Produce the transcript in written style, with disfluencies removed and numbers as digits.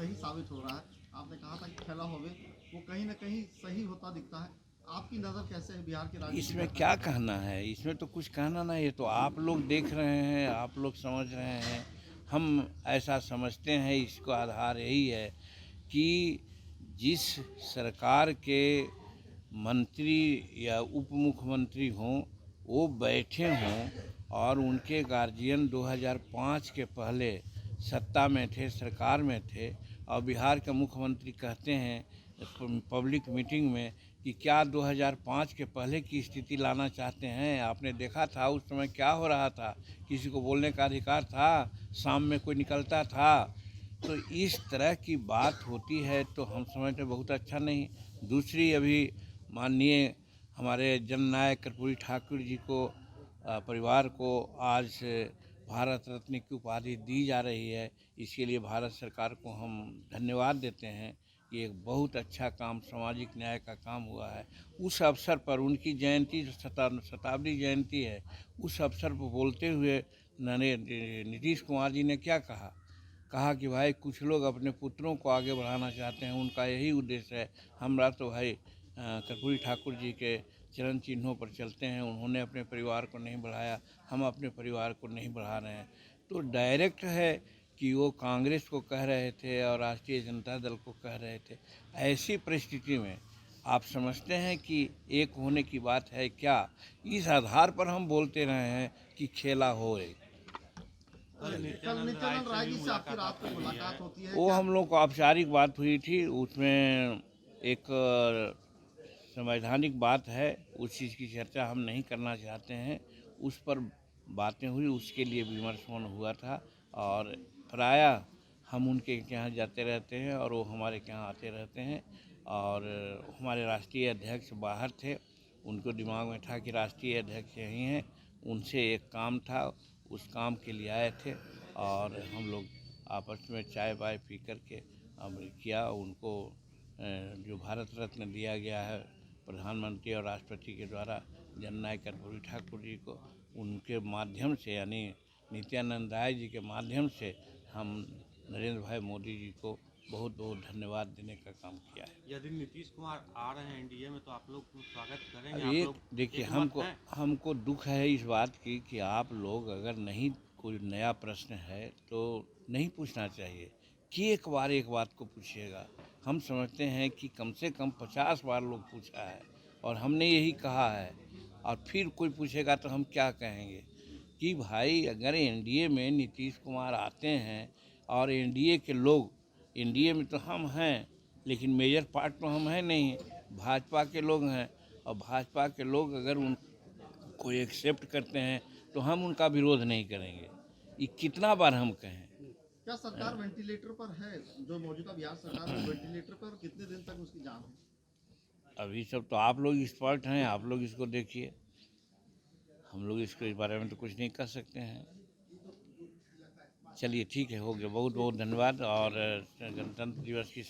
सही साबित हो रहा है। आपने कहा था कि फैला हुआ वो कहीं ना कहीं सही होता दिखता है। आपकी नज़र कैसे है बिहार के राजनीति इसमें में? क्या कहना है, इसमें तो कुछ कहना नहीं है। तो आप लोग देख रहे हैं, आप लोग समझ रहे हैं, हम ऐसा समझते हैं। इसका आधार यही है कि जिस सरकार के मंत्री या उप मुख्यमंत्री हों, वो बैठे हों और उनके गार्जियन 2005 के पहले सत्ता में थे, सरकार में थे, और बिहार के मुख्यमंत्री कहते हैं पब्लिक मीटिंग में कि क्या 2005 के पहले की स्थिति लाना चाहते हैं। आपने देखा था उस समय क्या हो रहा था, किसी को बोलने का अधिकार था, शाम में कोई निकलता था। तो इस तरह की बात होती है तो हम समझते बहुत अच्छा नहीं। दूसरी, अभी माननीय हमारे जननायक कर्पूरी ठाकुर जी को परिवार को आज भारत रत्न की उपाधि दी जा रही है। इसके लिए भारत सरकार को हम धन्यवाद देते हैं। ये एक बहुत अच्छा काम, सामाजिक न्याय का काम हुआ है। उस अवसर पर उनकी जयंती, शताब्दी जयंती है, उस अवसर पर बोलते हुए नीतीश कुमार जी ने क्या कहा कि भाई कुछ लोग अपने पुत्रों को आगे बढ़ाना चाहते हैं, उनका यही उद्देश्य है। हमरा तो भाई कर्पूरी ठाकुर जी के चरण चिन्हों पर चलते हैं। उन्होंने अपने परिवार को नहीं बढ़ाया, हम अपने परिवार को नहीं बढ़ा रहे हैं। तो डायरेक्ट है कि वो कांग्रेस को कह रहे थे और राष्ट्रीय जनता दल को कह रहे थे। ऐसी परिस्थिति में आप समझते हैं कि एक होने की बात है क्या? इस आधार पर हम बोलते रहे हैं कि खेला हो रही। कल नित्यानंद राय जी से आपकी रात को मुलाकात होती है? वो हम लोग को औपचारिक बात हुई थी, उसमें एक संवैधानिक बात है, उस चीज़ की चर्चा हम नहीं करना चाहते हैं। उस पर बातें हुई, उसके लिए विमर्श हुआ था। और प्रायः हम उनके यहाँ जाते रहते हैं और वो हमारे यहाँ आते रहते हैं। और हमारे राष्ट्रीय अध्यक्ष बाहर थे, उनको दिमाग में था कि राष्ट्रीय अध्यक्ष यहीं हैं, उनसे एक काम था, उस काम के लिए आए थे। और हम लोग आपस में चाय वाय पी करके हमने किया। उनको जो भारत रत्न दिया गया है प्रधानमंत्री और राष्ट्रपति के द्वारा जननायक कर्पूरी ठाकुर जी को, उनके माध्यम से यानी नित्यानंद राय जी के माध्यम से हम नरेंद्र भाई मोदी जी को बहुत बहुत धन्यवाद देने का काम किया है। यदि नीतीश कुमार आ रहे हैं एनडीए में तो आप लोग स्वागत करेंगे? अब एक देखिए, हमको दुख है इस बात की कि आप लोग अगर नहीं, कोई नया प्रश्न है तो नहीं पूछना चाहिए कि एक बात को पूछिएगा। हम समझते हैं कि कम से कम 50 बार लोग पूछा है और हमने यही कहा है, और फिर कोई पूछेगा तो हम क्या कहेंगे कि भाई अगर एनडीए में नीतीश कुमार आते हैं और एनडीए के लोग, एनडीए में तो हम हैं लेकिन मेजर पार्ट तो हम हैं नहीं, भाजपा के लोग हैं, और भाजपा के लोग अगर उनको एक्सेप्ट करते हैं तो हम उनका विरोध नहीं करेंगे। ये कितना बार हम कहें? क्या सरकार वेंटिलेटर पर है? जो मौजूदा बिहार सरकार है वेंटिलेटर पर, कितने दिन तक उसकी जान है? अभी सब तो आप लोग एक्सपर्ट हैं, आप लोग इसको देखिए। हम लोग इसके इस बारे में तो कुछ नहीं कर सकते हैं। चलिए ठीक है, हो गया। बहुत बहुत धन्यवाद। और गणतंत्र दिवस की